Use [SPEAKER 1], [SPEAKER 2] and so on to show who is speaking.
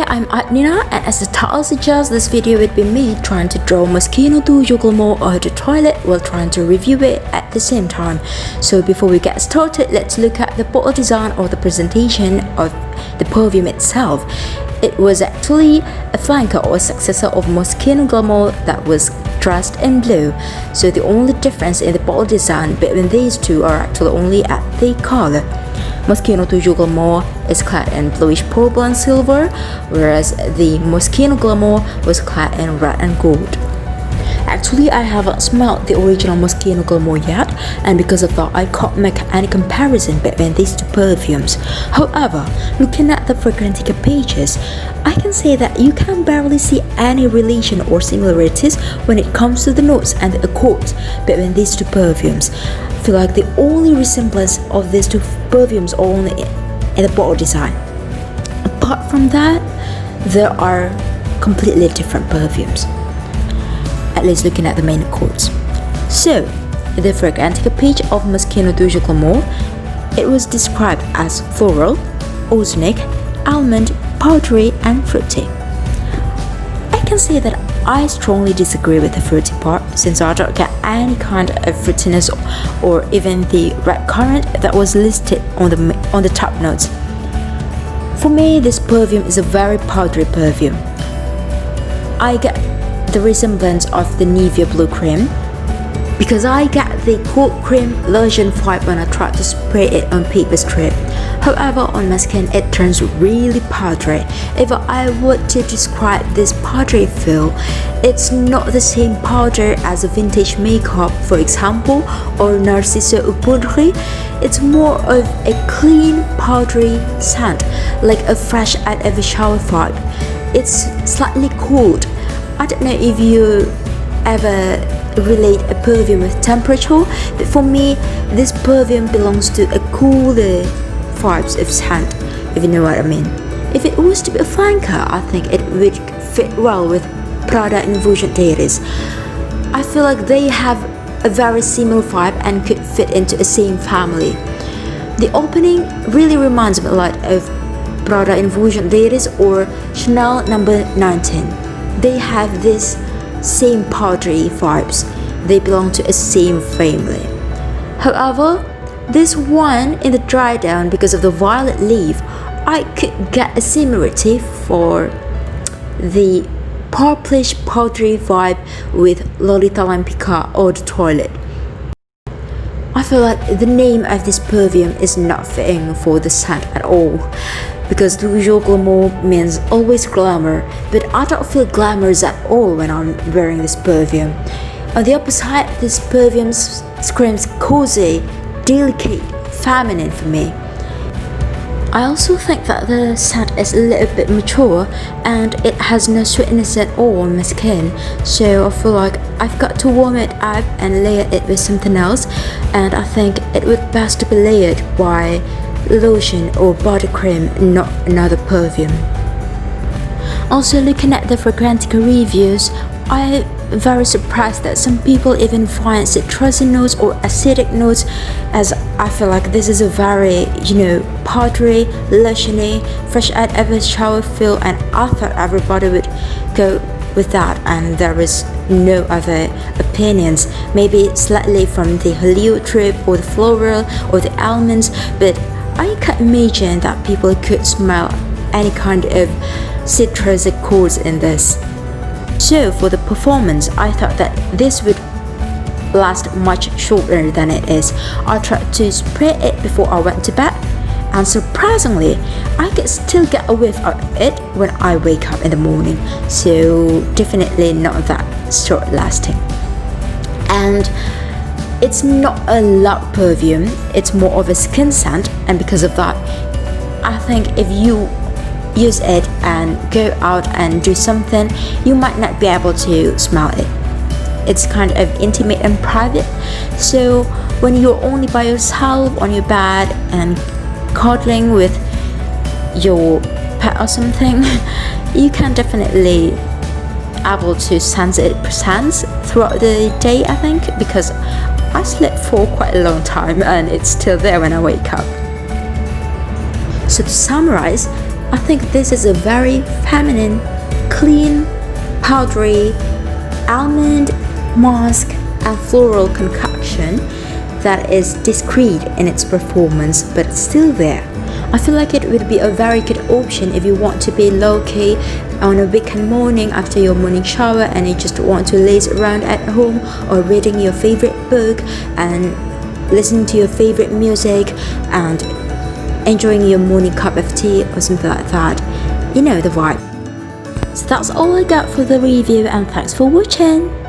[SPEAKER 1] I'm Adnina, and as the title suggests, this video would be me trying to draw Moschino Toujours Glamour out of the toilet while trying to review it at the same time. So before we get started, let's look at the bottle design or the presentation of the perfume itself. It was actually a flanker or successor of Moschino Glamour that was dressed in blue. So the only difference in the bottle design between these two are actually only at the color. Moschino Toujours Glamour is clad in bluish purple and silver, whereas the Moschino Glamour was clad in red and gold. Actually, I haven't smelled the original Moschino Glamour yet, and because of that, I can't make any comparison between these two perfumes. However, looking at the Fragrantica pages, I can say that you can barely see any relation or similarities when it comes to the notes and the accords between these two perfumes. I feel like the only resemblance of these two perfumes are only in the bottle design. Apart from that, there are completely different perfumes, at least looking at the main accords. So, in the Fragrantica page of Moschino Toujours Glamour, it was described as floral, ozonic, almond, powdery, and fruity. I can say that I strongly disagree with the fruity part, since I don't get any kind of fruitiness or even the red currant that was listed on the top notes. For me, this perfume is a very powdery perfume. I get the resemblance of the Nivea Blue Cream because I get the cold cream lotion vibe when I try to spray it on paper strip. However, on my skin it turns really powdery. If I were to describe this powdery feel, it's not the same powder as a vintage makeup, for example, or Narciso ou Poudre. It's more of a clean powdery scent, like a fresh out of a shower vibe. It's slightly cold. I don't know if you ever relate a perfume with temperature, but for me, this perfume belongs to a cooler vibes of scent, if you know what I mean. If it was to be a flanker, I think it would fit well with Prada Infusion Deiris. I feel like they have a very similar vibe and could fit into the same family. The opening really reminds me a lot of Prada Infusion Deiris or Chanel No. 19. They have this same powdery vibes. They belong to a same family. However, this one in the dry down, because of the violet leaf, I could get a similarity for the purplish powdery vibe with Lolita Lampica Eau de Toilette. I feel like the name of this perfume is not fitting for the scent at all, because Toujours Glamour means always glamour, but I don't feel glamorous at all when I'm wearing this perfume. On the opposite, this perfume screams cozy, delicate, feminine for me. I also think that the scent is a little bit mature and it has no sweetness at all on my skin, so I feel like I've got to warm it up and layer it with something else, and I think it would best to be layered by lotion or body cream, not another perfume. Also, looking at the Fragrantica reviews, I'm very surprised that some people even find citrusy notes or acidic notes, as I feel like this is a very, powdery, lotiony, fresh out of a shower feel, and I thought everybody would go with that, and there is no other opinions. Maybe slightly from the heliotrope or the floral or the almonds, but I can't imagine that people could smell any kind of citrus accords in this. So for the performance, I thought that this would last much shorter than it is. I tried to spray it before I went to bed, and surprisingly, I could still get a whiff of it when I wake up in the morning. So definitely not that short lasting. And it's not a loud perfume, it's more of a skin scent, and because of that, I think if you use it and go out and do something, you might not be able to smell it. It's kind of intimate and private, so when you're only by yourself on your bed and cuddling with your pet or something, you can definitely able to sense it presence throughout the day, I think, because I slept for quite a long time and it's still there when I wake up. So to summarize, I think this is a very feminine, clean, powdery, almond, musk and floral concoction that is discreet in its performance but still there. I feel like it would be a very good option if you want to be low-key on a weekend morning after your morning shower and you just want to laze around at home or reading your favorite book and listening to your favorite music and enjoying your morning cup of tea or something like that. You know the vibe. So that's all I got for the review and thanks for watching.